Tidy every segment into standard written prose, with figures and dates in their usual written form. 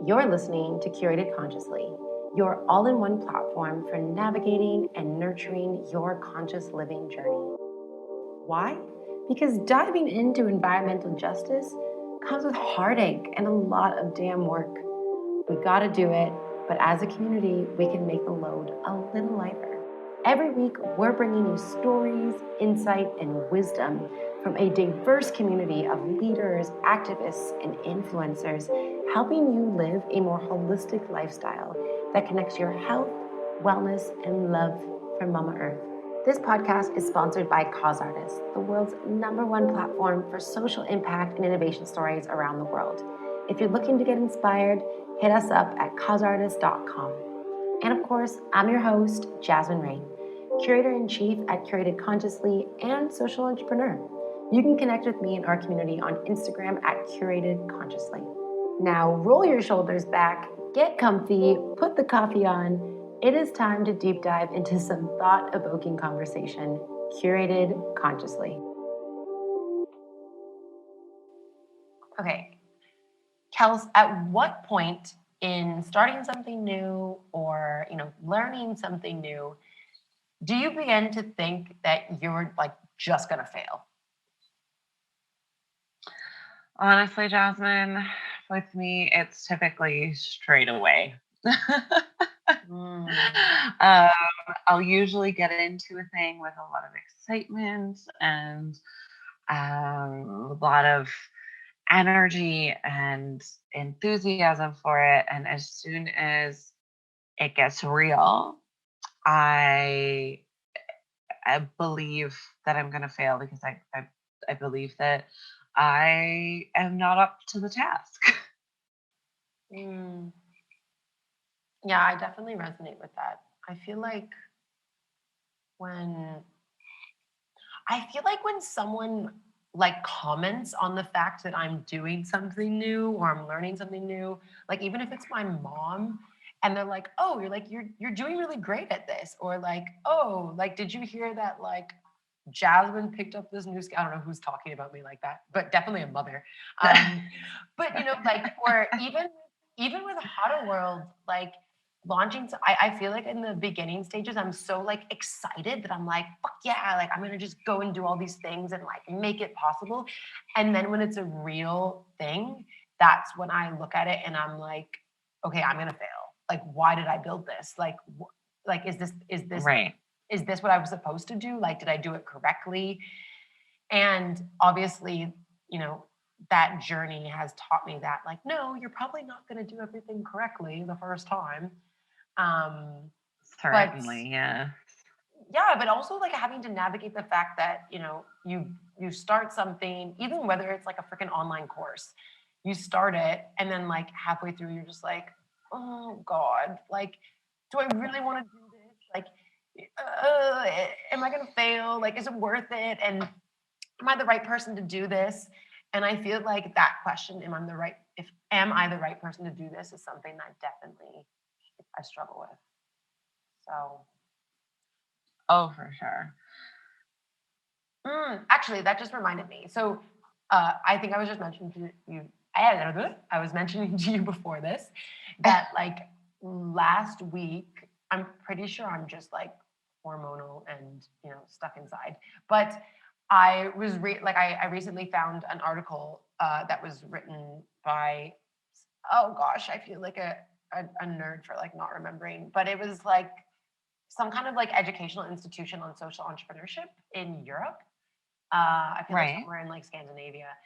You're listening to Curated Consciously, your all-in-one platform for navigating and nurturing your conscious living journey. Why? Because diving into environmental justice comes with heartache and a lot of damn work. We gotta do it, but as a community, we can make the load a little lighter. Every week, we're bringing you stories, insight, and wisdom from a diverse community of leaders, activists, and influencers, helping you live a more holistic lifestyle that connects your health, wellness, and love for Mama Earth. This podcast is sponsored by Cause Artists, the world's #1 platform for social impact and innovation stories around the world. If you're looking to get inspired, hit us up at causeartist.com. And of course, I'm your host, Jasmine Rain, Curator-in-Chief at Curated Consciously and Social Entrepreneur. You can connect with me and our community on Instagram at Curated Consciously. Now roll your shoulders back, get comfy, put the coffee on. It is time to deep dive into some thought-evoking conversation, Curated Consciously. Okay, Kels, at what point in starting something new or, learning something new, do you begin to think that you're just going to fail? Honestly, Jasmine, with me, it's typically straight away. I'll usually get into a thing with a lot of excitement and a lot of energy and enthusiasm for it. And as soon as it gets real, I believe that I'm going to fail because I believe that I am not up to the task. Yeah, I definitely resonate with that. I feel like when someone comments on the fact that I'm doing something new or I'm learning something new, even if it's my mom, and they're like, "Oh, you're doing really great at this," or "Oh, did you hear that Jasmine picked up this new skill?" I don't know who's talking about me like that, but definitely a mother. But or even with How to World, launching. I feel like in the beginning stages, I'm so excited that I'm like, fuck yeah, I'm gonna just go and do all these things and make it possible. And then when it's a real thing, that's when I look at it and I'm like, okay, I'm gonna fail. Why did I build this? Is this Right. Is this what I was supposed to do? Did I do it correctly? And obviously, that journey has taught me that, no, you're probably not going to do everything correctly the first time. Certainly, yeah. Yeah, but also having to navigate the fact that, you start something, even whether it's a freaking online course, you start it and then halfway through, you're just like, oh God, do I really want to do this? Am I going to fail? Is it worth it? And am I the right person to do this? And I feel like that question, am I the right person to do this, is something that definitely I struggle with. So. Oh, for sure. Actually, that just reminded me. So I think I was just mentioning to you, I was mentioning to you before this that last week, I'm pretty sure I'm just hormonal and, stuck inside. But I was I recently found an article that was written by, oh gosh, I feel like a nerd for not remembering, but it was some kind of educational institution on social entrepreneurship in Europe. I feel like somewhere in Scandinavia.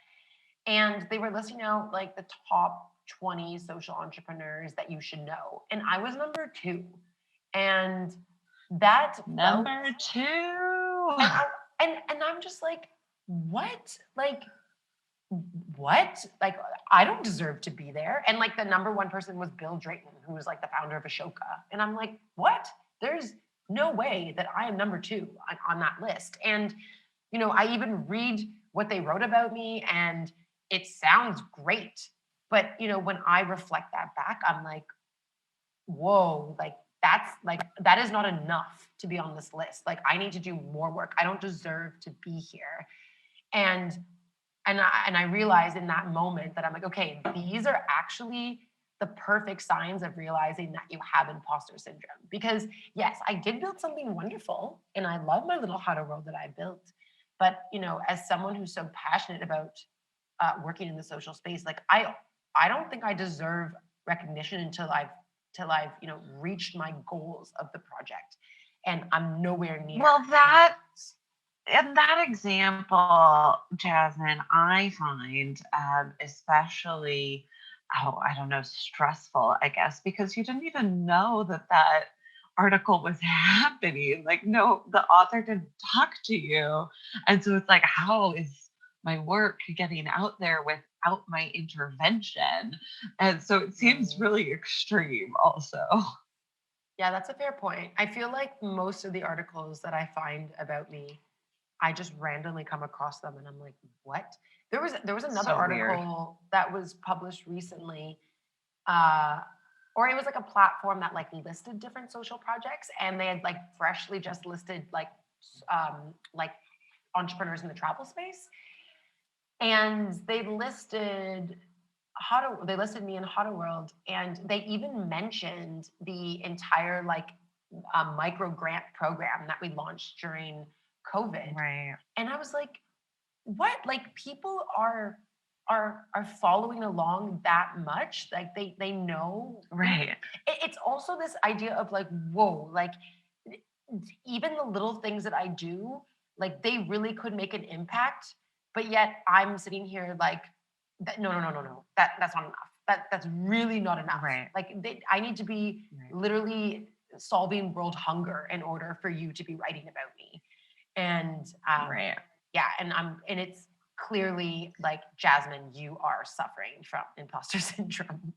And they were listing out the top 20 social entrepreneurs that you should know. And I was number 2. And that number 2. And I'm just like, what? What? I don't deserve to be there. And the number 1 person was Bill Drayton, who was the founder of Ashoka. And I'm like, what? There's no way that I am number 2 on that list. And I even read what they wrote about me and it sounds great. But, when I reflect that back, I'm like, whoa, that is not enough to be on this list. I need to do more work. I don't deserve to be here. And I realized in that moment that I'm like, okay, these are actually the perfect signs of realizing that you have imposter syndrome. Because yes, I did build something wonderful and I love my little Huddle world that I built. But, as someone who's so passionate about working in the social space, like I don't think I deserve recognition until I've reached my goals of the project, and I'm nowhere near. Well, that in that example, Jasmine, I find especially, oh, I don't know, stressful, I guess, because you didn't even know that that article was happening. Like, no, the author didn't talk to you. And so it's like, how is my work getting out there without my intervention? And so it seems Mhm. really extreme, also. Yeah, that's a fair point. I feel like most of the articles that I find about me, I just randomly come across them and I'm like, what? There was another So weird. article that was published recently, uh, or it was like a platform that like listed different social projects, and they had like freshly just listed like entrepreneurs in the travel space, and they listed me in Huddle World, and they even mentioned the entire like micro grant program that we launched during COVID. Right. And I was like, what? Like people are following along that much? Like they know. Right. It's also this idea of like, whoa, like even the little things that I do, like they really could make an impact, but yet I'm sitting here like, no, no, no, no, no. That's not enough. That's really not enough. Right. Like I need to be Right. literally solving world hunger in order for you to be writing about me. And Right. yeah, and it's clearly like, Jasmine, you are suffering from imposter syndrome.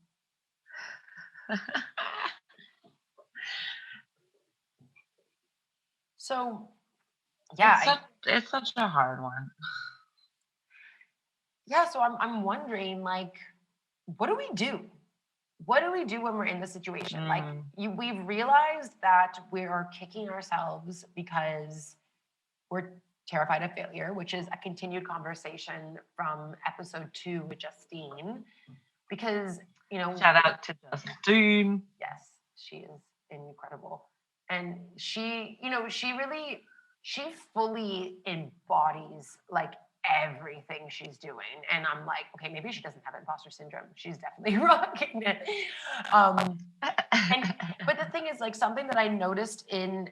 So yeah, It's such a hard one. so I'm wondering, like, what do we do? What do we do when we're in this situation? Like, Mm, we've realized that we are kicking ourselves because we're terrified of failure, which is a continued conversation from episode 2 with Justine. Because, shout out to Justine. yes, she is incredible. And she fully embodies like everything she's doing. And I'm like, okay, maybe she doesn't have imposter syndrome. She's definitely rocking it. Um, and but the thing is, like, something that I noticed in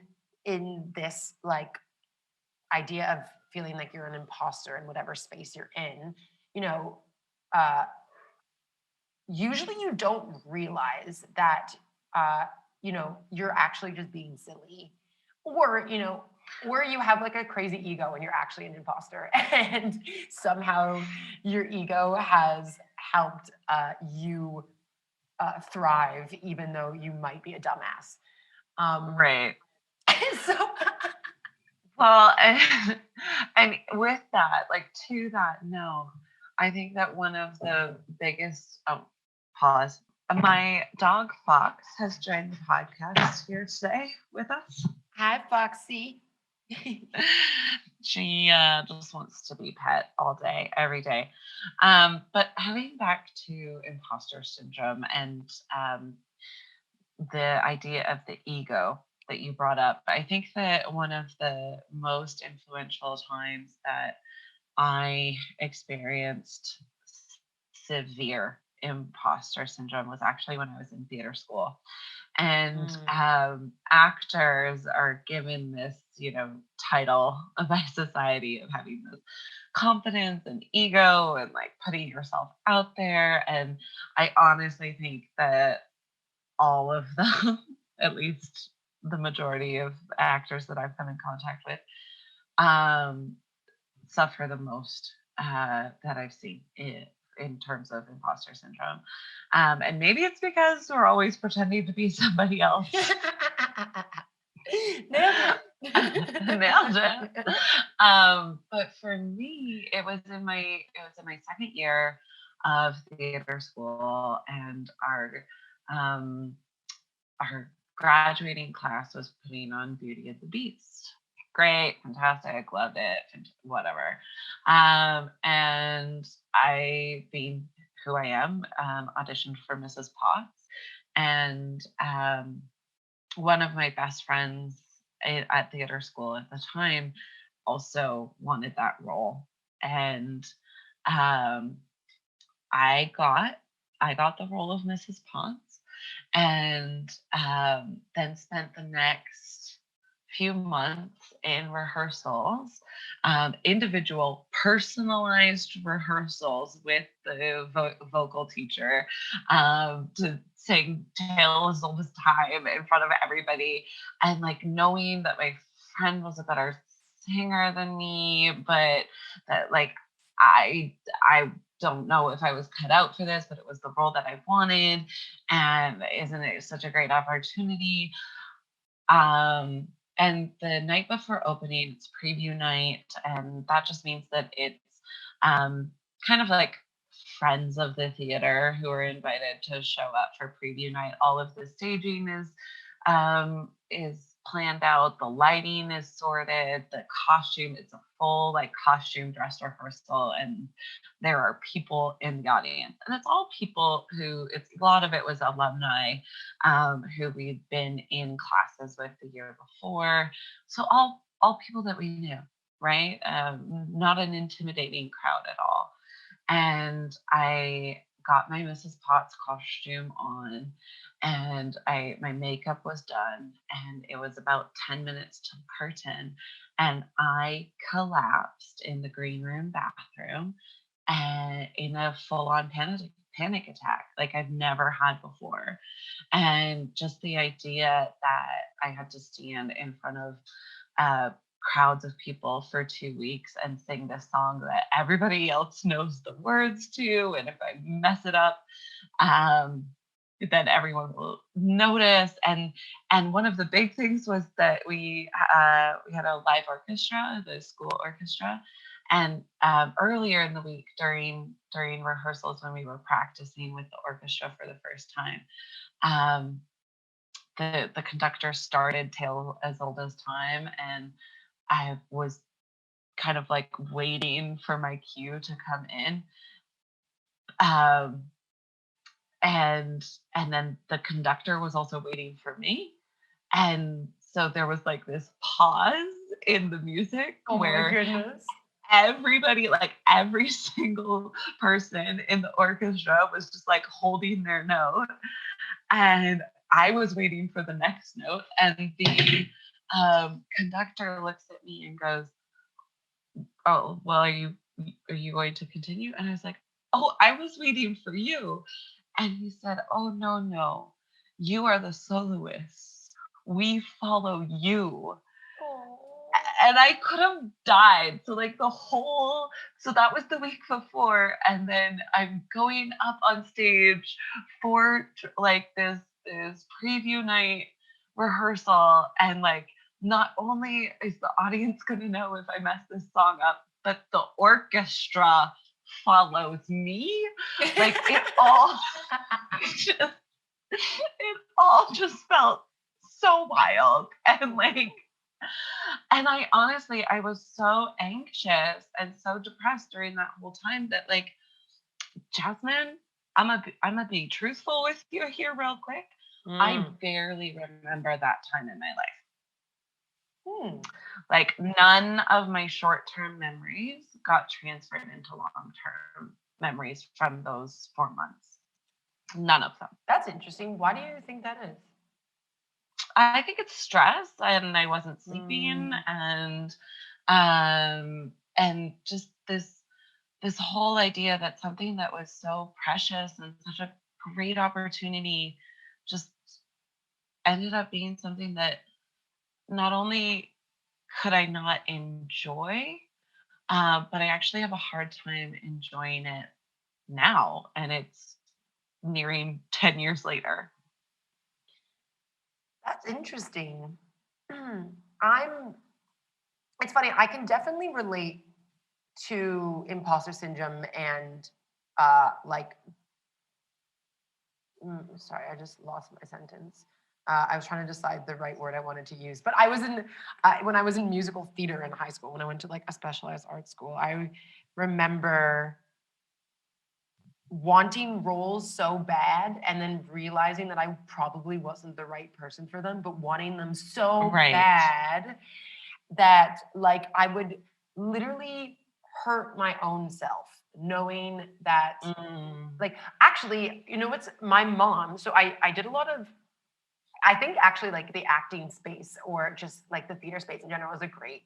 this like idea of feeling like you're an imposter in whatever space you're in, you know, uh, usually you don't realize that you're actually just being silly, or or you have like a crazy ego and you're actually an imposter and somehow your ego has helped you thrive even though you might be a dumbass. Right. So Well, and with that, like to that note, I think that one of the biggest pause. My dog Fox has joined the podcast here today with us. hi, Foxy. She just wants to be pet all day, every day. But having back to imposter syndrome and the idea of the ego that you brought up, I think that one of the most influential times that I experienced severe imposter syndrome was actually when I was in theater school. And Mm, actors are given this, title by society of having this confidence and ego and like putting yourself out there. And I honestly think that all of them, at least the majority of actors that I've come in contact with, um, suffer the most that I've seen in terms of imposter syndrome. And maybe it's because we're always pretending to be somebody else. nailed Nailed it. it. But for me, it was in my second year of theater school, and um, our graduating class was putting on Beauty and the Beast. Great, fantastic, loved it, whatever. And I, being who I am, auditioned for Mrs. Potts. And one of my best friends at theater school at the time also wanted that role. And um, I got I got the role of Mrs. Potts, and then spent the next few months in rehearsals, individual personalized rehearsals with the vocal teacher, to sing Tale as Old as Time in front of everybody, and like knowing that my friend was a better singer than me, but that like I don't know if I was cut out for this, but it was the role that I wanted. And isn't it such a great opportunity? Um, and the night before opening, it's preview night, and that just means that it's um, kind of like friends of the theater who are invited to show up for preview night. All of the staging is planned out. The lighting is sorted. The costume, it's a full like costume dress rehearsal, and there are people in the audience, and it's all people who it's a lot of it was alumni who we'd been in classes with the year before. So all people that we knew, right? Not an intimidating crowd at all. And I got my Mrs. Potts costume on, and my makeup was done, and it was about 10 minutes to curtain, and I collapsed in the green room bathroom and in a full-on panic attack like I've never had before. And just the idea that I had to stand in front of uh, crowds of people for 2 weeks and sing this song that everybody else knows the words to, and if I mess it up, um, then everyone will notice. And one of the big things was that we had a live orchestra, the school orchestra, and earlier in the week during rehearsals when we were practicing with the orchestra for the first time, um, the conductor started Tale as Old as Time, and I was kind of like waiting for my cue to come in. Um, and and then the conductor was also waiting for me. And so there was like this pause in the music Oh my where goodness. everybody, like every single person in the orchestra was just like holding their note. And I was waiting for the next note. And the conductor looks at me and goes, "Oh, well, are you going to continue?" And I was like, "Oh, I was waiting for you." And he said, "Oh, no, no. You are the soloist. We follow you." And I could have died. So like so that was the week before, and then I'm going up on stage for like this preview night rehearsal, and like not only is the audience going to know if I mess this song up, but the orchestra follows me. Like just it all just felt so wild. And I honestly, I was so anxious and so depressed during that whole time that like, Jasmine, I'm gonna be truthful with you here real quick. I barely remember that time in my life. Like none of my short-term memories got transferred into long-term memories from those 4 months. None of them. That's interesting. Why do you think that is? I think it's stress, and I wasn't sleeping, and just this whole idea that something that was so precious and such a great opportunity just ended up being something that not only could I not enjoy, but I actually have a hard time enjoying it now, and it's nearing 10 years later. That's interesting. I'm It's funny, I can definitely relate to imposter syndrome and like sorry, I just lost my sentence. I was trying to decide the right word I wanted to use, but when I was in musical theater in high school, when I went to like a specialized art school, I remember wanting roles so bad and then realizing that I probably wasn't the right person for them, but wanting them so Right. bad that like I would literally hurt my own self knowing that Mm. like actually, you know what's my mom, so I did a lot of I think actually like the acting space or just like the theater space in general is a great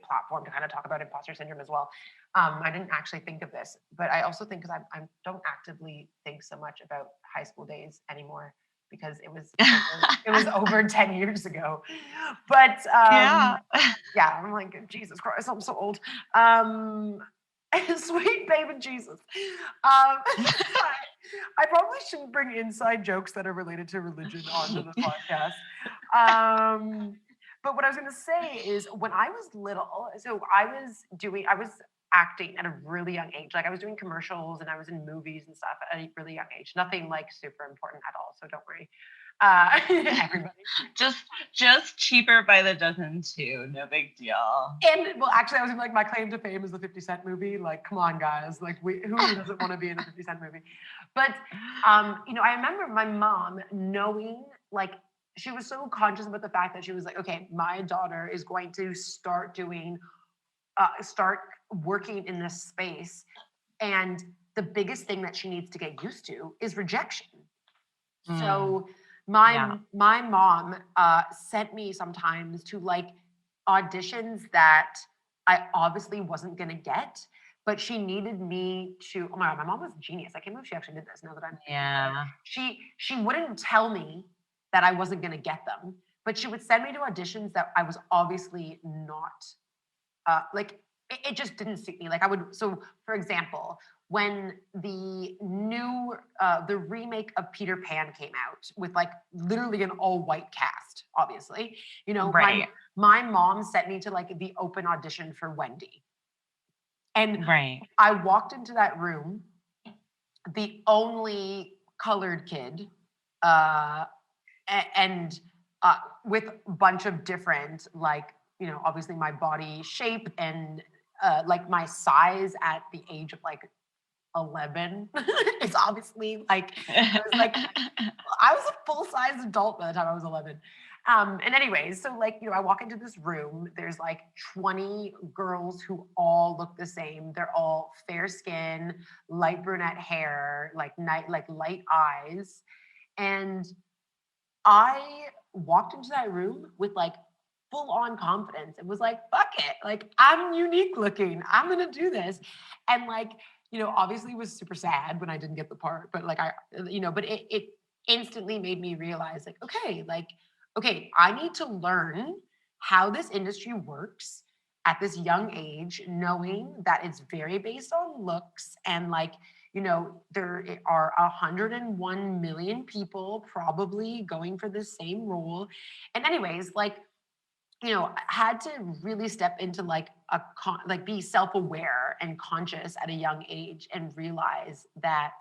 platform to kind of talk about imposter syndrome as well. I didn't actually think of this, but I also think because I don't actively think so much about high school days anymore because it was over 10 years ago. But Yeah. yeah, I'm like, Jesus Christ, I'm so old. Um, sweet baby Jesus. I probably shouldn't bring inside jokes that are related to religion onto the podcast. But what I was going to say is when I was little, so I was acting at a really young age. Like I was doing commercials and I was in movies and stuff at a really young age. Nothing like super important at all. So don't worry. Everybody. just cheaper by the dozen too. No big deal. And well, actually, I was like, my claim to fame is the 50 Cent movie. Like, come on, guys. Like, who doesn't want to be in a 50 Cent movie? But, you know, I remember my mom knowing, like, she was so conscious about the fact that she was like, okay, my daughter is going to start working in this space. And the biggest thing that she needs to get used to is rejection. So Yeah. my mom sent me sometimes to like auditions that I obviously wasn't gonna get, but she needed me to. Oh my god, my mom was a genius. I can't believe she actually did this. Now that I'm thinking about it, Yeah. she wouldn't tell me that I wasn't gonna get them, but she would send me to auditions that I was obviously not like it just didn't suit me. Like I would, so for example, when the remake of Peter Pan came out with like literally an all white cast, obviously, you know, Right. my mom sent me to like the open audition for Wendy, and Right. I walked into that room, the only colored kid, uh, and with a bunch of different like you know obviously my body shape and like my size at the age of like 11 is obviously like I was a full-size adult by the time I was 11. And anyways, so like, you know, I walk into this room, there's like 20 girls who all look the same. They're all fair skin, light brunette hair, like light eyes. And I walked into that room with like full on confidence and was like, fuck it. Like, I'm unique looking. I'm going to do this. And like, you know, obviously was super sad when I didn't get the part, but like, but it instantly made me realize like, okay, I need to learn how this industry works at this young age, knowing that it's very based on looks and like, you know, there are 101 million people probably going for the same role. And anyways, like, you know, I had to really step into like like be self-aware and conscious at a young age and realize that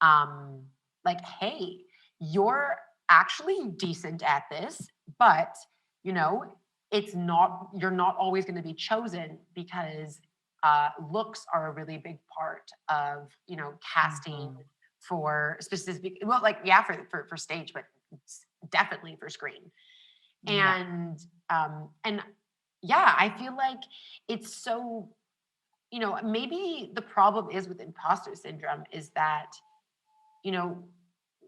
um like, hey, you're actually decent at this, but you know, you're not always going to be chosen because looks are a really big part of, you know, casting Mhm. for specific, well, like, yeah, for stage, but definitely for screen. Yeah. And yeah, I feel like it's so, you know, maybe the problem is with imposter syndrome is that, you know,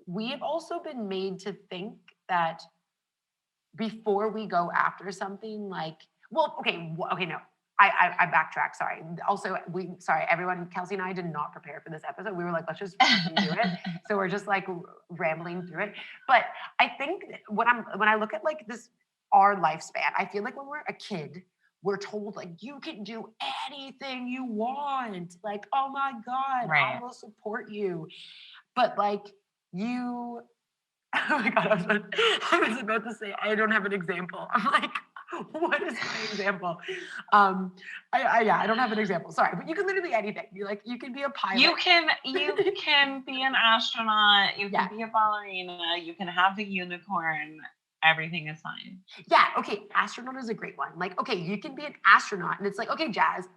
we have also been made to think that before we go after something like, well, okay, no, I backtrack. Sorry. Also, sorry, everyone. Kelsey and I did not prepare for this episode. We were like, let's just freaking do it. So we're just like rambling through it. But I think when I look at like this our lifespan, I feel like when we're a kid, we're told like you can do anything you want. Like, oh my god, I Right. will support you. But like you oh my god, I was about to say I don't have an example. I'm like, what is my example? Yeah, I don't have an example. Sorry, but you can literally anything. You can be a pilot. You can be an astronaut, you can Yeah, be a ballerina, you can have a unicorn. Everything is fine. yeah. Okay, astronaut is a great one. Like, okay, you can be an astronaut, and it's like, okay, Jazz.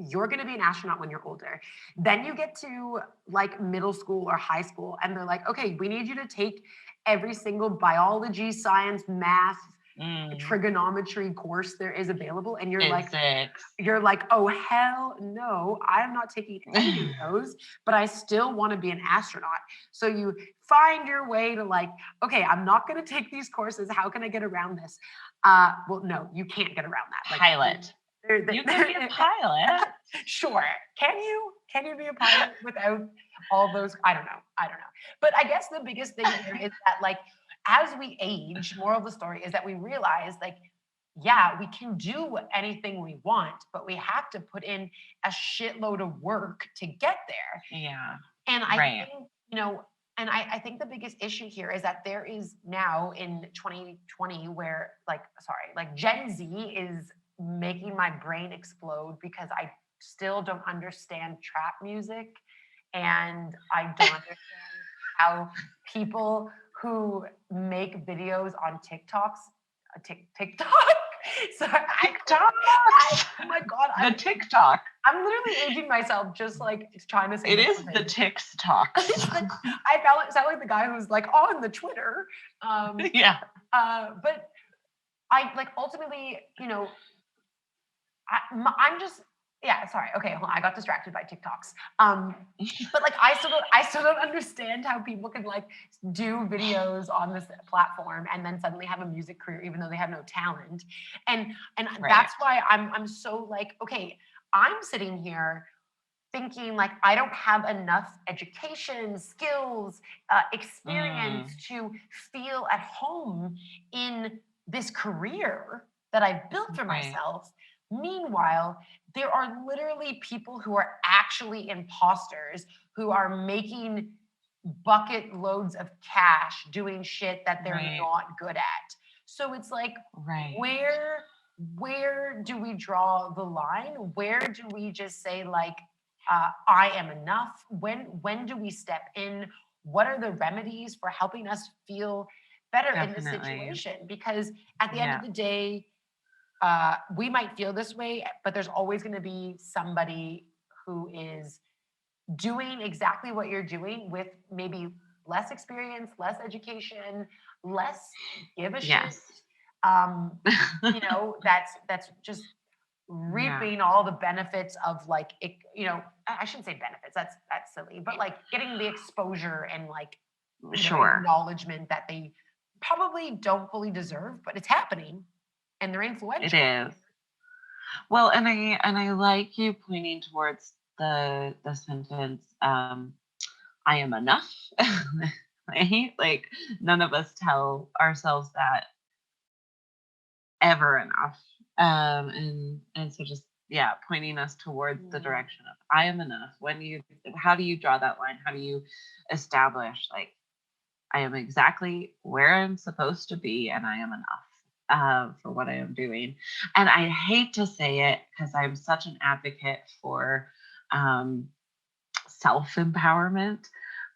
you're going to be an astronaut when you're older. Then you get to like middle school or high school, and they're like, okay, we need you to take every single biology, science, math, Mm. trigonometry course there is available. And Physics. you're like, oh, hell no, I'm not taking any of those, but I still want to be an astronaut. So you find your way to like, okay, I'm not going to take these courses. How can I get around this? Well, no, you can't get around that. Like, Pilot. You can be a pilot. Sure. Can you? Can you be a pilot without all those? I don't know. I don't know. But I guess the biggest thing here is that, like, as we age, moral of the story is that we realize, like, yeah, we can do anything we want, but we have to put in a shitload of work to get there. Yeah. And I Right. think, and I think the biggest issue here is that there is now in 2020 where, like Gen Z is making my brain explode because I still don't understand trap music. And I don't understand how people who make videos on TikTok. So TikTok. oh my God. The TikTok. I'm literally aging myself just like trying to say it is the TikTok. I sound like the guy who's like on the Twitter. Yeah. But I like ultimately, I'm just sorry. Okay, hold on. I got distracted by TikToks. But like I still don't understand how people can like do videos on this platform and then suddenly have a music career even though they have no talent. And that's why I'm so like, okay, I'm sitting here thinking like I don't have enough education, skills, experience to feel at home in this career that I've built for myself. Meanwhile, there are literally people who are actually imposters who are making bucket loads of cash doing shit that they're not good at. So it's like, where do we draw the line? Where do we just say like, I am enough? When do we step in? What are the remedies for helping us feel better in this situation? Because at the end of the day, we might feel this way, but there's always going to be somebody who is doing exactly what you're doing with maybe less experience, less education, less give a shit. That's just reaping all the benefits of like it, I shouldn't say benefits, that's silly, but like getting the exposure and like acknowledgement that they probably don't fully deserve, but it's happening and they're influential. It is. Well, and I like you pointing towards the sentence, I am enough. Right? Like none of us tell ourselves that ever enough. And so just pointing us towards the direction of I am enough. How do you draw that line? How do you establish like I am exactly where I'm supposed to be and I am enough for what I am doing? And I hate to say it because I'm such an advocate for self-empowerment.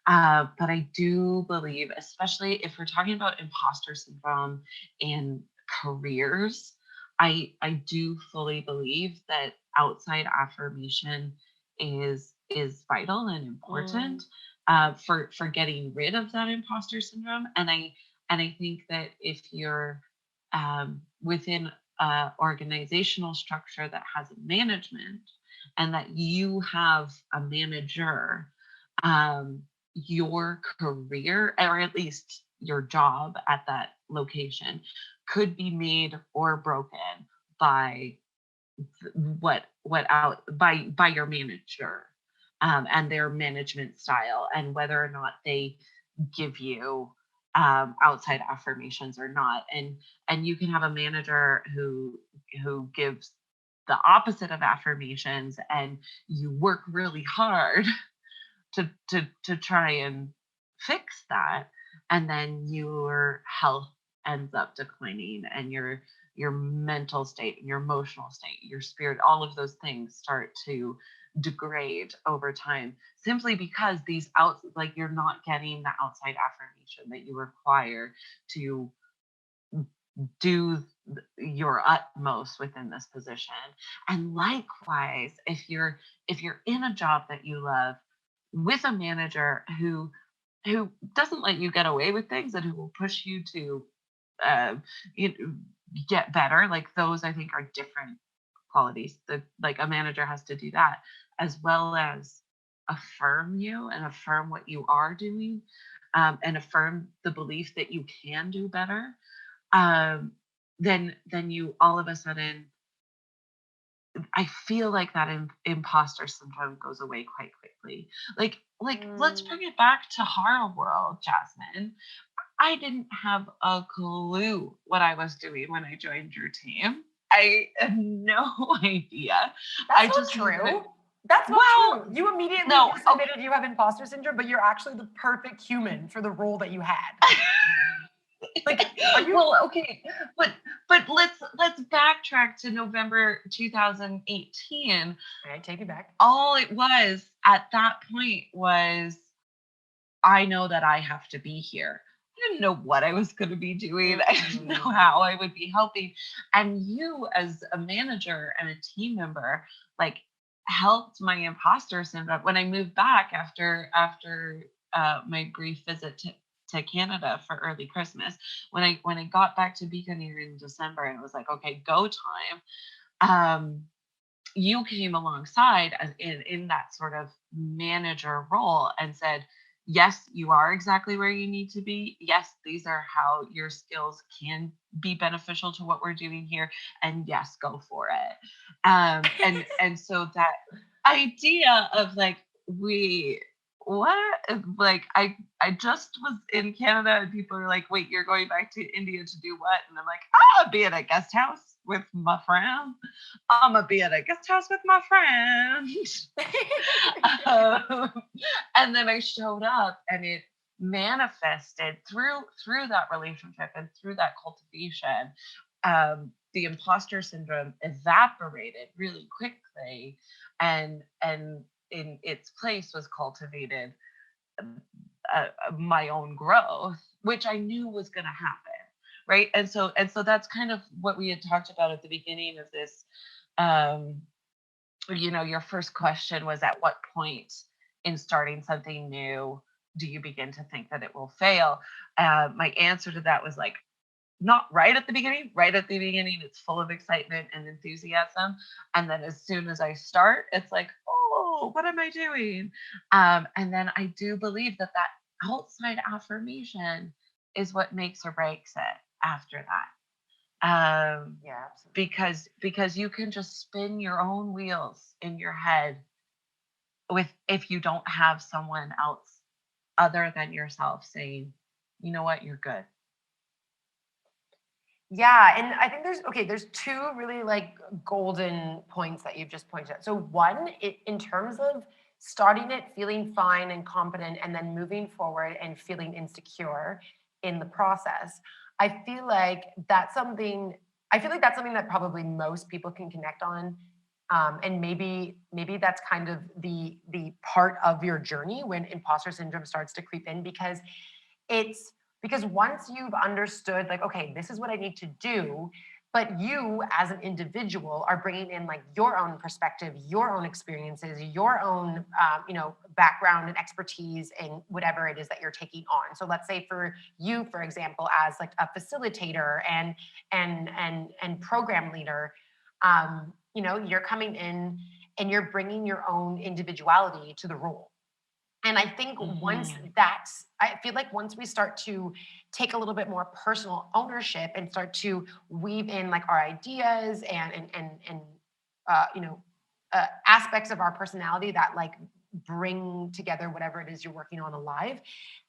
But I do believe, especially if we're talking about imposter syndrome in careers, I do fully believe that outside affirmation is vital and important for getting rid of that imposter syndrome. And I think that if you're within an organizational structure that has management and that you have a manager, your career, or at least your job at that location, could be made or broken by by your manager and their management style, and whether or not they give you outside affirmations or not. And you can have a manager who gives the opposite of affirmations, and you work really hard to try and fix that, and then your health ends up declining, and your mental state, your emotional state, your spirit, all of those things start to degrade over time, simply because you're not getting the outside affirmation that you require to do your utmost within this position. And likewise, if you're in a job that you love with a manager who doesn't let you get away with things and who will push you to uh, you know, get better, like those I think are different qualities. Like a manager has to do that as well as affirm you and affirm what you are doing, and affirm the belief that you can do better. um, then you all of a sudden, I feel like that imposter syndrome goes away quite quickly. Like let's Mm. bring it back to Horror World, Jasmine. I didn't have a clue what I was doing when I joined your team. I had no idea. That's I not just knew that true. That's not well, true. You immediately no, just admitted you have imposter syndrome, but you're actually the perfect human for the role that you had. Like, are you? well, okay, but let's backtrack to November 2018. All right, take me back. All it was at that point was, I know that I have to be here. I didn't know what I was going to be doing. I didn't know how I would be helping. And you, as a manager and a team member, like helped my imposter syndrome when I moved back after my brief visit to Canada for early Christmas. When I got back to Beacon here in December, and it was like, okay, go time. You came alongside in that sort of manager role and said, yes, you are exactly where you need to be. Yes, these are how your skills can be beneficial to what we're doing here. And yes, go for it. And so that idea of like, we what like I just was in Canada and people are like, wait, you're going back to India to do what? And I'm like, I'll be at a guest house with my friend. I'm gonna be at a guest house with my friend. um, and then I showed up, and it manifested through that relationship and through that cultivation. The imposter syndrome evaporated really quickly, and in its place was cultivated my own growth, which I knew was going to happen. Right. And so that's kind of what we had talked about at the beginning of this. Um, your first question was, at what point in starting something new do you begin to think that it will fail? My answer to that was like, not right at the beginning. Right at the beginning, it's full of excitement and enthusiasm. And then as soon as I start, it's like, oh, what am I doing? And then I do believe that outside affirmation is what makes or breaks it after that. Yeah, absolutely. Because you can just spin your own wheels in your head with if you don't have someone else other than yourself saying, you know what, you're good. Yeah, and I think there's two really like golden points that you've just pointed out. So one, in terms of starting it feeling fine and competent and then moving forward and feeling insecure in the process, I feel like that's something that probably most people can connect on. And maybe that's kind of the part of your journey when imposter syndrome starts to creep in, it's because once you've understood, like, okay, this is what I need to do, but you as an individual are bringing in like your own perspective, your own experiences, your own background and expertise in whatever it is that you're taking on. So let's say for you, for example, as like a facilitator and program leader, you're coming in and you're bringing your own individuality to the role. And I think Mhm. I feel like once we start to take a little bit more personal ownership and start to weave in like our ideas and aspects of our personality that like bring together whatever it is you're working on alive,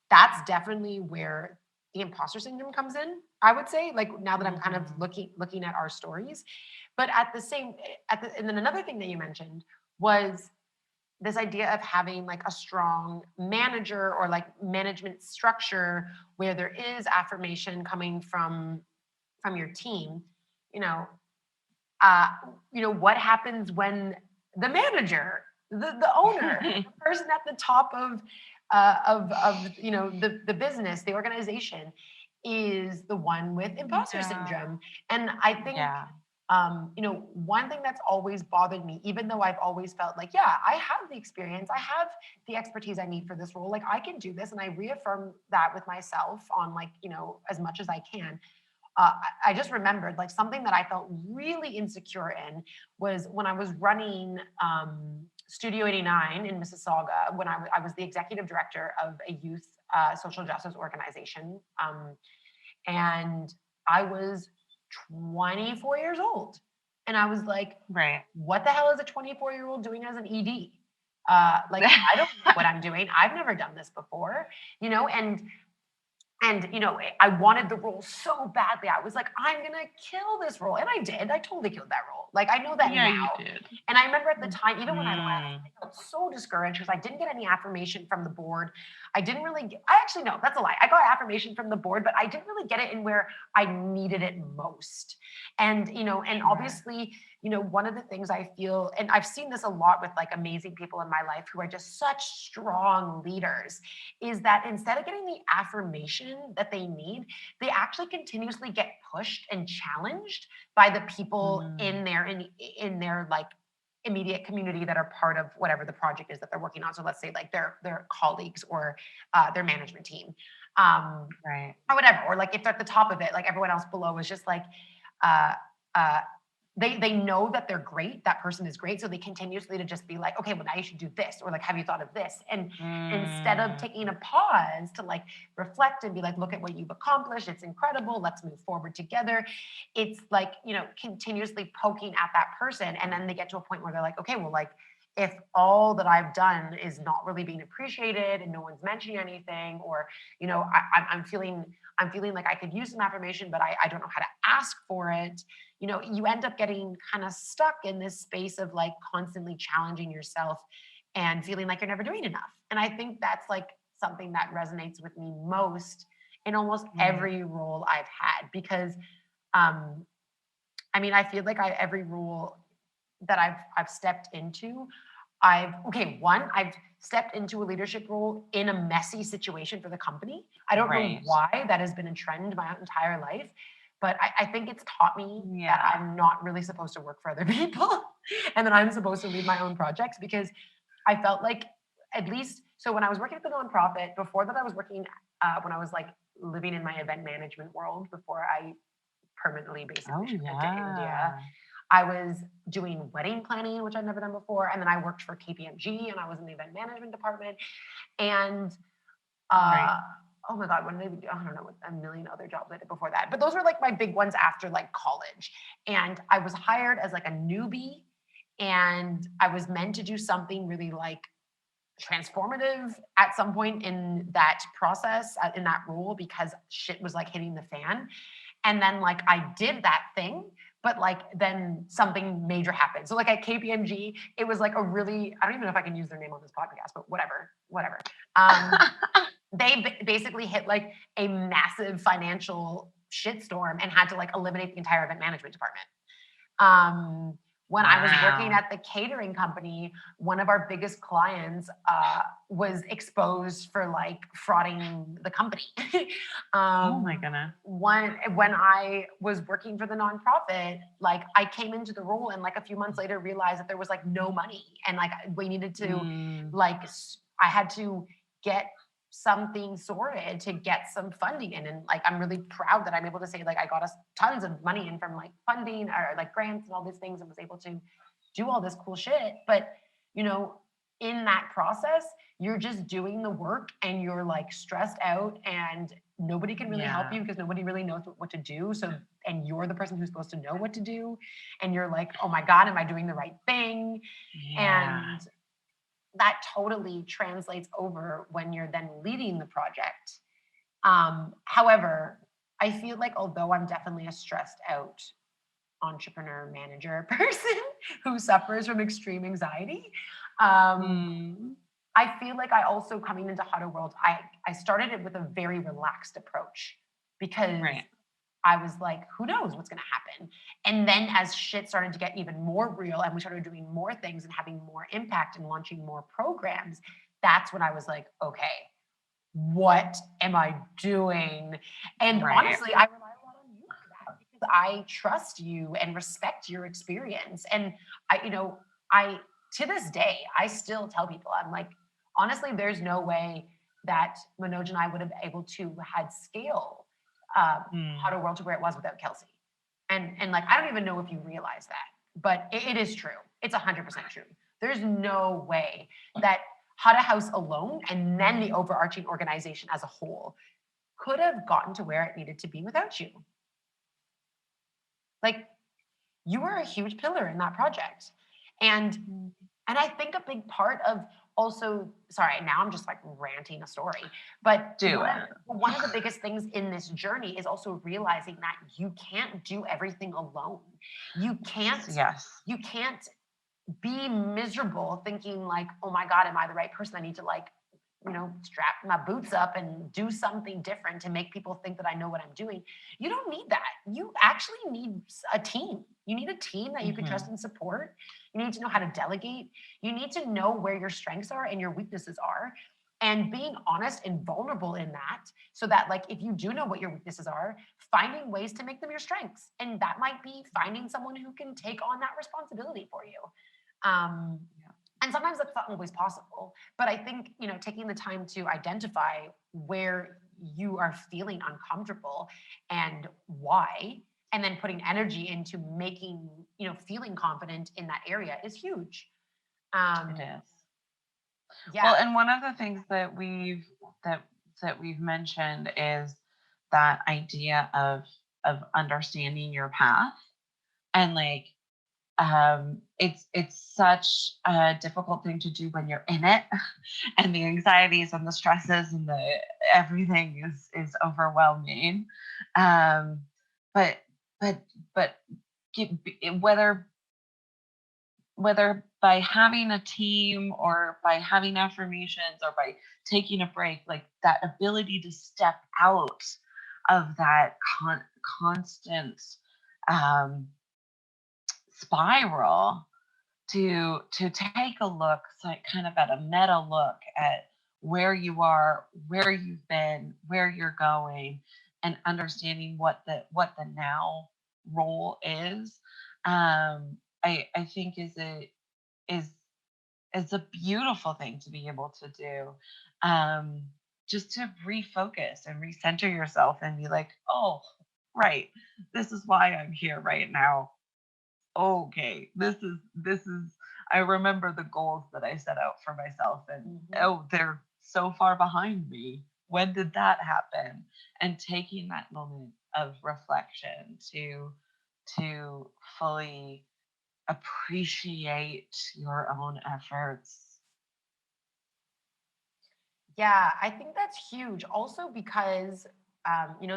that's definitely where the imposter syndrome comes in. I would say, like now that I'm kind of Mhm. looking at our stories, but and then another thing that you mentioned was this idea of having like a strong manager or like management structure where there is affirmation coming from your team. you know uh what happens when the manager, the owner, the person at the top of the business, the organization, is the one with imposter Yeah. syndrome. And I think, Yeah. one thing that's always bothered me, even though I've always felt like, yeah, I have the experience, I have the expertise I need for this role, like I can do this. And I reaffirm that with myself on like, as much as I can. I just remembered like something that I felt really insecure in was when I was running Studio 89 in Mississauga, when I was the executive director of a youth social justice organization. And I was 24 years old. And I was like, Right. what the hell is a 24-year-old doing as an ED? Like, I don't know what I'm doing. I've never done this before, and I wanted the role so badly. I was like, I'm gonna kill this role, and I did. I totally killed that role. Like I know that Yeah, now. you did. And I remember at the time, even when I left, Mm. I felt so discouraged because I didn't get any affirmation from the board. I didn't really. I actually no, that's a lie. I got affirmation from the board, but I didn't really get it in where I needed it most. And Sure. obviously, one of the things I feel, and I've seen this a lot with like amazing people in my life who are just such strong leaders, is that instead of getting the affirmation that they need, they actually continuously get pushed and challenged by the people Mm. in their like immediate community that are part of whatever the project is that they're working on. So let's say like their colleagues or their management team, um, Right. or whatever. Or like if they're at the top of it, like everyone else below is just like uh, uh, they know that they're great, that person is great, so they continuously to just be like, okay, well now you should do this, or like have you thought of this? And instead of Mm. taking a pause to like reflect and be like, look at what you've accomplished, it's incredible, let's move forward together, it's like continuously poking at that person. And then they get to a point where they're like, okay, well, like if all that I've done is not really being appreciated and no one's mentioning anything, or I'm feeling like I could use some affirmation, but I don't know how to ask for it. You end up getting kind of stuck in this space of like constantly challenging yourself and feeling like you're never doing enough. And I think that's like something that resonates with me most in almost Right. every role I've had, because um I mean, I feel like every role that I've stepped into, I've stepped into a leadership role in a messy situation for the company. I don't know Right. why that has been a trend my entire life, but I think it's taught me that Yeah. I'm not really supposed to work for other people and that I'm supposed to lead my own projects, because I felt like, at least, so when I was working at the nonprofit, before that I was working when I was like living in my event management world before I permanently basically Oh, shifted to India. yeah. I was doing wedding planning, which I'd never done before. And then I worked for KPMG and I was in the event management department. And Right. uh, oh my God, what did I do? I don't know, a million other jobs I did before that. But those were like my big ones after like college. And I was hired as like a newbie. And I was meant to do something really like transformative at some point in that process, in that role, because shit was like hitting the fan. And then like I did that thing, but like then something major happened. So like at KPMG, it was like a really, I don't even know if I can use their name on this podcast, but whatever. They basically hit like a massive financial shitstorm and had to like eliminate the entire event management department. When I was working Wow. at the catering company, one of our biggest clients was exposed for like frauding the company. Oh my um, goodness. when I was working for the nonprofit, like I came into the role and like a few months later realized that there was like no money, and like we needed to Mm. like I had to get something sorted to get some funding in. And like I'm really proud that I'm able to say like I got us tons of money in from like funding or like grants and all these things, and was able to do all this cool shit. But you know, in that process, you're just doing the work and you're like stressed out, and nobody can really help Yeah. you because nobody really knows what to do. So, and you're the person who's supposed to know what to do. And you're like, oh my God, am I doing the right thing? Yeah. And that totally translates over when you're then leading the project. However, I feel like although I'm definitely a stressed out entrepreneur manager person who suffers from extreme anxiety, um, Mm. I feel like I also, coming into Huddle World, I started it with a very relaxed approach, because Right. I was like, who knows what's going to happen? And then as shit started to get even more real and we started doing more things and having more impact and launching more programs, that's when I was like, okay, what am I doing? And Right. honestly, I rely a lot on you for that because I trust you and respect your experience. And I to this day, I still tell people, I'm like, honestly, there's no way that Manoj and I would have been able to had scale how Mm. to world to where it was without Kelsey. And like, I don't even know if you realize that, but it is true. It's 100% true. There's no way that Hada House alone and then the overarching organization as a whole could have gotten to where it needed to be without you. Like, you were a huge pillar in that project. And Mm. and I think a big part of also, sorry, now I'm just like ranting a story, but Do it. one of the biggest things in this journey is also realizing that you can't do everything alone. You can't Yes. you can't be miserable thinking like, oh my God, am I the right person? I need to like, strap my boots up and do something different to make people think that I know what I'm doing. You don't need that. You actually need a team. You need a team that you can trust Hmm. and support. You need to know how to delegate. You need to know where your strengths are and your weaknesses are. And being honest and vulnerable in that, so that, like, if you do know what your weaknesses are, finding ways to make them your strengths. And that might be finding someone who can take on that responsibility for you. Um, Yeah. and sometimes that's not always possible. But I think, taking the time to identify where you are feeling uncomfortable and why, and then putting energy into making, feeling confident in that area is huge. It Um, is. yeah. Well, and one of the things that that we've mentioned is that idea of understanding your path, and like it's such a difficult thing to do when you're in it, and the anxieties and the stresses and the everything is overwhelming. um but but but whether by having a team or by having affirmations or by taking a break, like that ability to step out of that constant um, spiral, to take a look, so like kind of at a meta look at where you are, where you've been, where you're going, and understanding what the now role is. I think is is a beautiful thing to be able to do. Um, just to refocus and recenter yourself and be like, oh, right, this is why I'm here right now. Okay, this is I remember the goals that I set out for myself, and Mhm. oh, they're so far behind me. When did that happen? And taking that moment of reflection to fully appreciate your own efforts. Yeah, I think that's huge. Also, because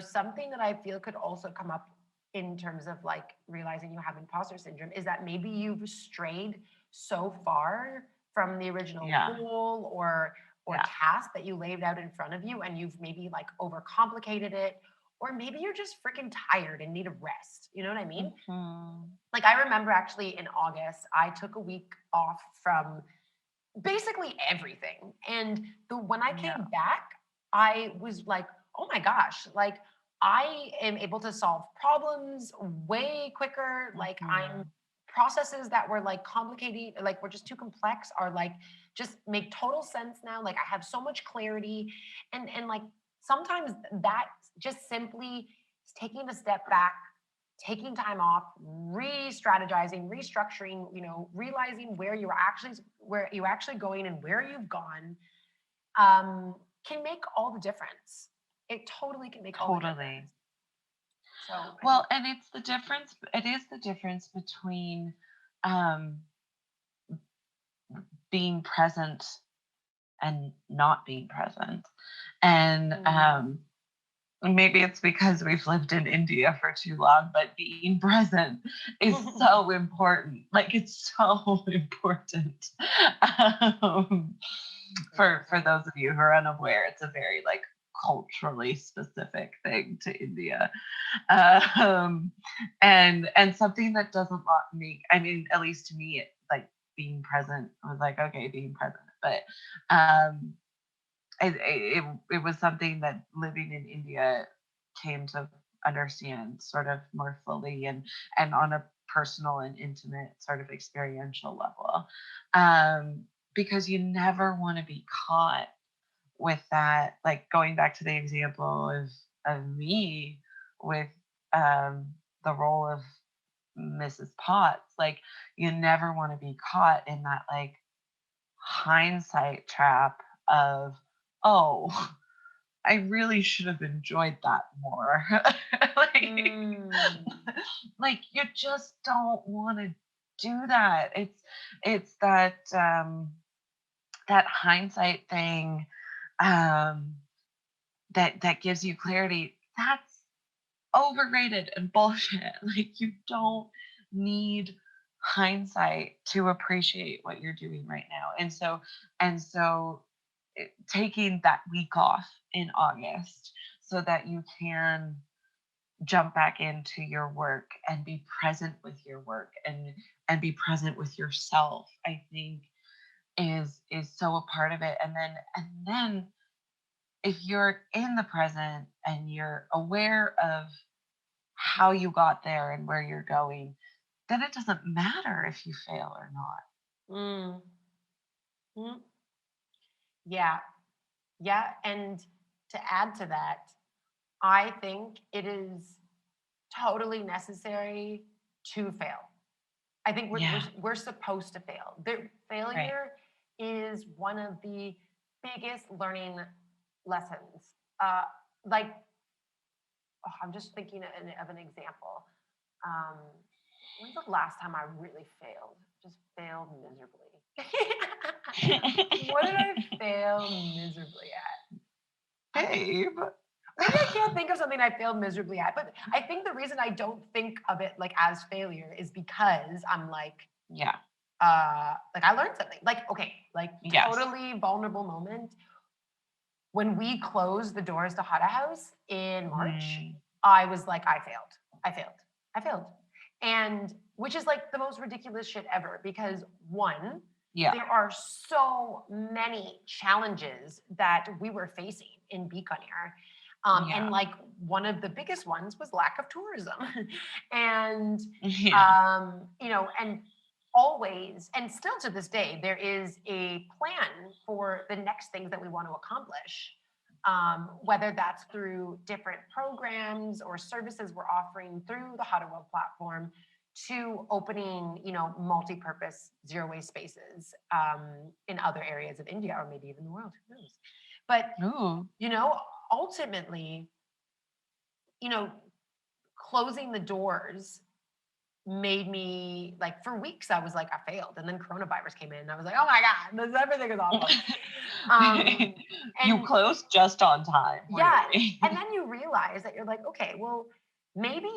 something that I feel could also come up in terms of like realizing you have imposter syndrome is that maybe you've strayed so far from the original Yeah, goal or yeah. task that you laid out in front of you, and you've maybe like overcomplicated it, or maybe you're just freaking tired and need a rest. You know what I mean? Hmm. Like, I remember actually in August, I took a week off from basically everything. And when I Yeah. came back, I was like, oh my gosh, like I am able to solve problems way quicker. Like, I'm Hmm. processes that were like complicated, like were just too complex, are like just make total sense now. Like, I have so much clarity. And like sometimes that just simply is taking a step back, taking time off, re-strategizing, restructuring, realizing where you're actually going and where you've gone, can make all the difference. It totally can make all the Totally. difference. So I think, Well, and it is the difference between um being present and not being present. And mm, maybe it's because we've lived in India for too long, but being present is so important. Like, it's so important. um, for 100%. those of you who are unaware, it's a very like culturally specific thing to India. um, and something that doesn't make, I mean, at least to me, it, like being present, I was like, okay, being present, but um, it was something that living in India came to understand sort of more fully, and on a personal and intimate sort of experiential level. Um, because you never want to be caught with that, like going back to the example of me with the role of Mrs. Potts, like you never want to be caught in that like hindsight trap of, oh, I really should have enjoyed that more. like, Mm. like you just don't want to do that. It's that hindsight thing um that gives you clarity. That's overrated and bullshit. Like you don't need hindsight to appreciate what you're doing right now. And so taking that week off in August so that you can jump back into your work and be present with your work and be present with yourself, I think is so a part of it. And then if you're in the present and you're aware of how you got there and where you're going, then it doesn't matter if you fail or not. Mm. Mm. Yeah. Yeah. And to add to that, I think it is totally necessary to fail. I think Yeah, we're supposed to fail. right. Failure is one of the biggest learning lessons. Like, oh, I'm just thinking of an example. Um, when's the last time I really failed? Just failed miserably. What did I fail miserably at? I'm Babe. Maybe I can't think of something I failed miserably at, but I think the reason I don't think of it like as failure is because I'm Yeah. like I learned something. Like, okay, like Yes. totally vulnerable moment. When we closed the doors to Hada House in March, Mm, I was like, I failed. I failed. I failed. And which is like the most ridiculous shit ever because one, yeah. there are so many challenges that we were facing in Bikaner. And Yeah. like one of the biggest ones was lack of tourism. and Yeah. and always and still to this day there is a plan for the next things that we want to accomplish, whether that's through different programs or services we're offering through the How to World platform to opening multi-purpose zero waste spaces in other areas of India or maybe even the world, who knows. But Ooh. ultimately, you know closing the doors made me like for weeks I was like I failed, and then coronavirus came in and I was like, oh my god, everything is awful. um You and closed just on time, yeah, and really. then you realize that you're like, okay, well, maybe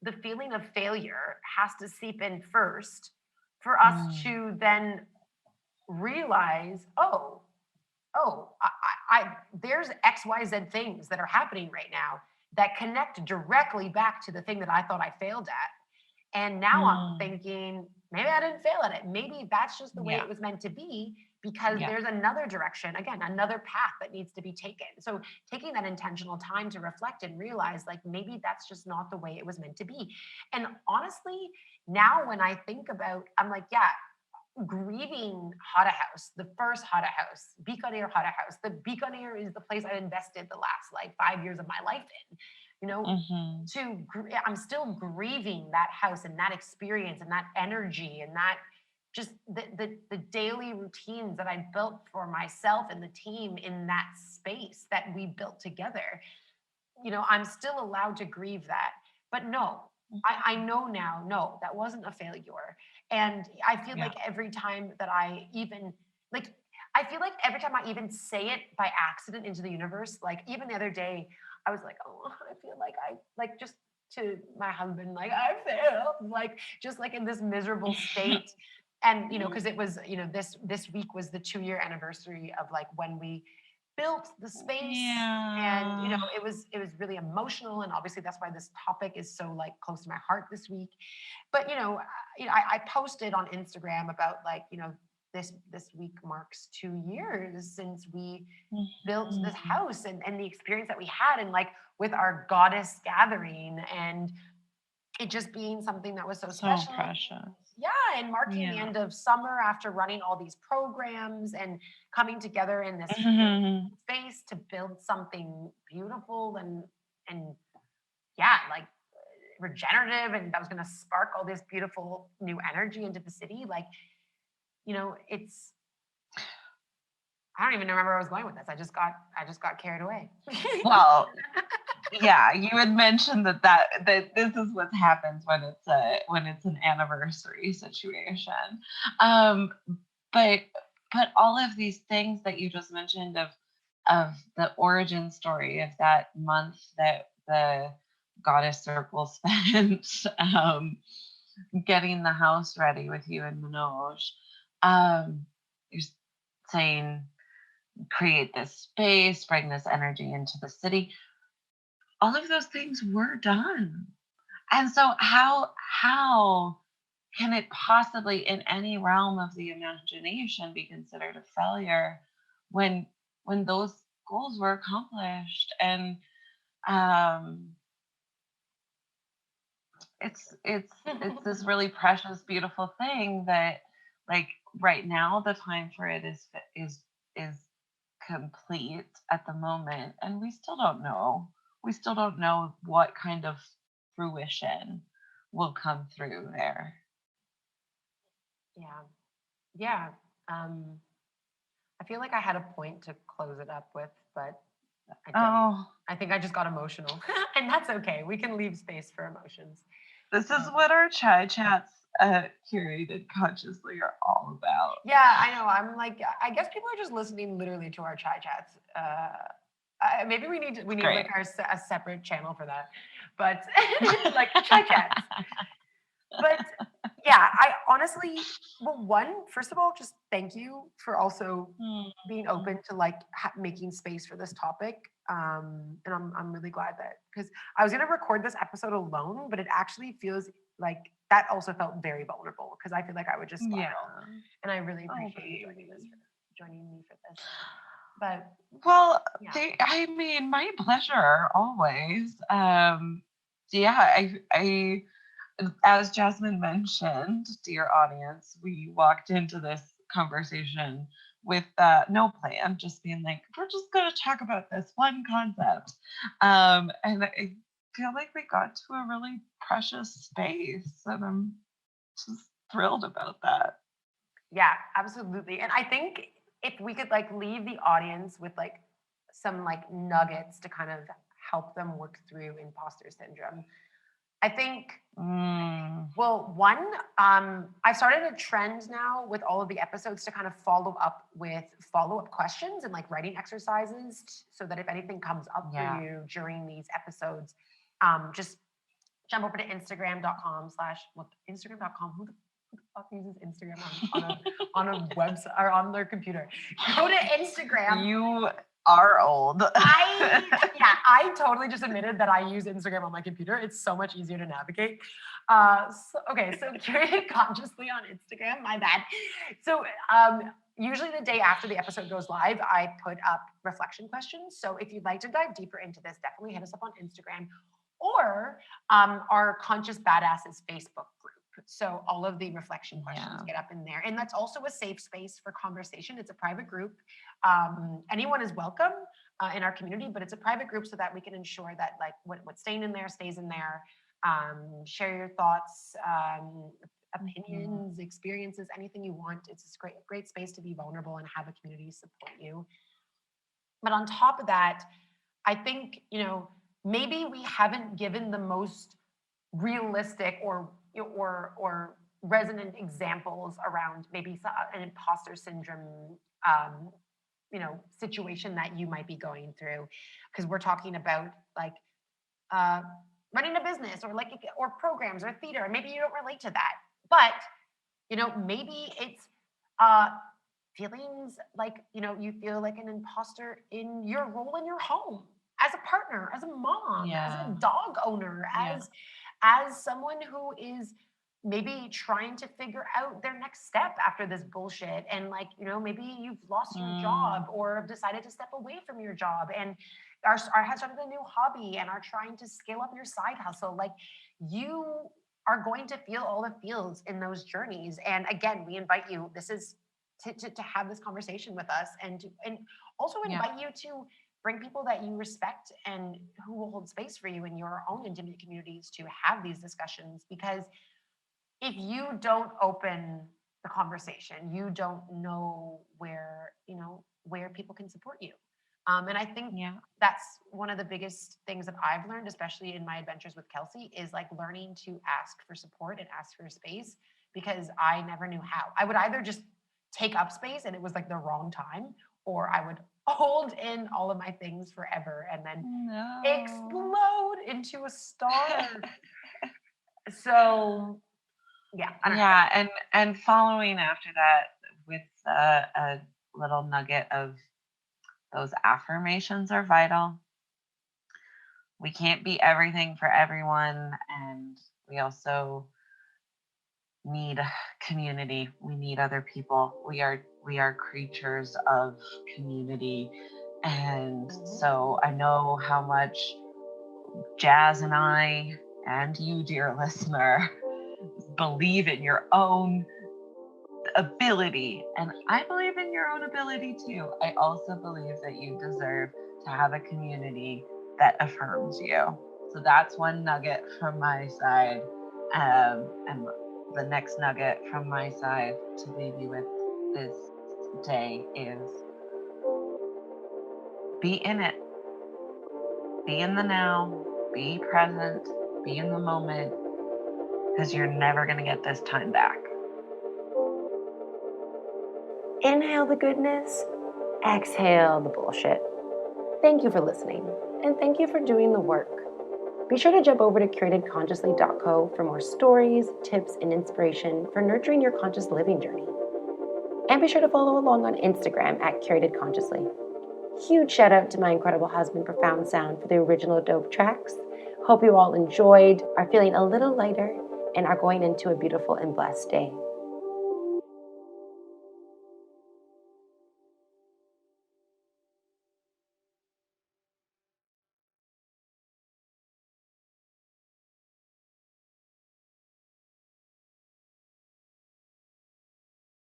the feeling of failure has to seep in first for us Mm, to then realize, there's XYZ things that are happening right now that connect directly back to the thing that I thought I failed at. And now I'm mm, thinking, maybe I didn't fail at it. Maybe that's just the way yeah. it was meant to be because Yeah. there's another direction, again, another path that needs to be taken. So taking that intentional time to reflect and realize, like, maybe that's just not the way it was meant to be. And honestly, now when I think about, I'm like, yeah, grieving Hada House, the first Hada House, Bikaner Hada House. The Bikaner is the place I've invested the last like 5 years of my life in. You know, Hmm. I'm still grieving that house and that experience and that energy and that just the daily routines that I built for myself and the team in that space that we built together. I'm still allowed to grieve that. But no, I know now, no, that wasn't a failure. And I feel Yeah. like every time that I even, like, I feel like every time I even say it by accident into the universe, like even the other day, I was like, oh, I feel like like just to my husband, like I failed, like just like in this miserable state. And, because it was, this week was the 2-year anniversary of like when we built the space, and Yeah. it was really emotional, and obviously that's why this topic is so like close to my heart this week. But I posted on Instagram about like this week marks 2 years since we built this Mhm. house, and the experience that we had, and like with our goddess gathering, and it just being something that was so So special. precious. Yeah, and marking the Yeah. end of summer after running all these programs and coming together in this Mhm. space to build something beautiful and yeah, like regenerative, and that was going to spark all this beautiful new energy into the city. Like, it's I don't even remember where I was going with this. I just got carried away. Well, yeah, you had mentioned that this is what happens when it's an anniversary situation. Um, but all of these things that you just mentioned of the origin story of that month that the goddess circle spent getting the house ready with you and Manoj. You're saying create this space, bring this energy into the city. All of those things were done. And so how can it possibly in any realm of the imagination be considered a failure when those goals were accomplished? And um it's this really precious, beautiful thing that, like, right now the time for it is complete at the moment, and we still don't know what kind of fruition will come through there. Yeah. Yeah. um I feel like I had a point to close it up with, but I don't. Oh, I think I just got emotional. And that's okay, we can leave space for emotions. this is what our chai chats curated consciously are all about. Yeah, I know. I'm like, I guess people are just listening literally to our chai chats. Maybe we It's need great. like a separate channel for that, but like chai chats. But yeah, I honestly, well, first of all, just thank you for also being open to like making space for this topic. And I'm really glad that, because I was gonna record this episode alone, but it actually feels like that also felt very vulnerable, because I feel like I would just Yeah. spiral. And I really Oh, appreciate you baby. joining me for this. But Well, yeah, I mean, my pleasure always. Yeah, as Jasmine mentioned, dear audience, we walked into this conversation with no plan, just being like, we're just going to talk about this one concept. And I feel like we got to a really precious space, and I'm just thrilled about that. yeah, absolutely. And I think if we could like leave the audience with like some like nuggets to kind of help them work through imposter syndrome, I think, Mm, well, one, I've started a trend now with all of the episodes to kind of follow up with follow-up questions and like writing exercises, so that if anything comes up for yeah. you during these episodes, just jump over to Instagram.com slash, what, Instagram.com? Who the fuck uses Instagram on a website or on their computer? Go to Instagram. You are old. I totally just admitted that I use Instagram on my computer. It's so much easier to navigate. So curated consciously on Instagram. My bad. So usually the day after the episode goes live, I put up reflection questions. So if you'd like to dive deeper into this, definitely hit us up on Instagram, or our Conscious Badasses Facebook group. So all of the reflection questions Yeah. get up in there, and that's also a safe space for conversation. It's a private group. Anyone is welcome in our community, but it's a private group so that we can ensure that like what's staying in there stays in there. Share your thoughts, opinions, experiences, anything you want. It's a great space to be vulnerable and have a community support you. But on top of that, I think, maybe we haven't given the most realistic or resonant examples around maybe an imposter syndrome situation that you might be going through, because we're talking about like uh, running a business, or like, or programs or theater, and maybe you don't relate to that, but maybe it's uh, feelings like you feel like an imposter in your role in your home, as a partner, as a mom, as a Yeah. dog owner, Yeah. as someone who is maybe trying to figure out their next step after this bullshit. And like, maybe you've lost your Mm, job or have decided to step away from your job and has started a new hobby and are trying to scale up your side hustle. Like, you are going to feel all the feels in those journeys. And again, we invite you, this is to have this conversation with us, and also yeah. invite you to bring people that you respect and who will hold space for you in your own intimate communities to have these discussions. Because if you don't open the conversation, you don't know where people can support you. And I think Yeah. that's one of the biggest things that I've learned, especially in my adventures with Kelsey, is like learning to ask for support and ask for space, because I never knew how. I would either just take up space and it was like the wrong time, or I would hold in all of my things forever and then No. explode into a star. So yeah, I don't know. Yeah, and following after that with a little nugget of those affirmations are vital. We can't be everything for everyone, and we also need community. We need other people. We are creatures of community. And Mhm. so I know how much Jazz and I and you, dear listener, believe in your own ability. And I believe in your own ability too. I also believe that you deserve to have a community that affirms you. So that's one nugget from my side. And the next nugget from my side to leave you with this day is be in it, be in the now, be present, be in the moment, because you're never going to get this time back. Inhale the goodness, exhale the bullshit. Thank you for listening, and thank you for doing the work. Be sure to jump over to curatedconsciously.co for more stories, tips, and inspiration for nurturing your conscious living journey. And be sure to follow along on Instagram at Curated Consciously. Huge shout out to my incredible husband, Profound Sound, for the original dope tracks. Hope you all enjoyed, are feeling a little lighter, and are going into a beautiful and blessed day.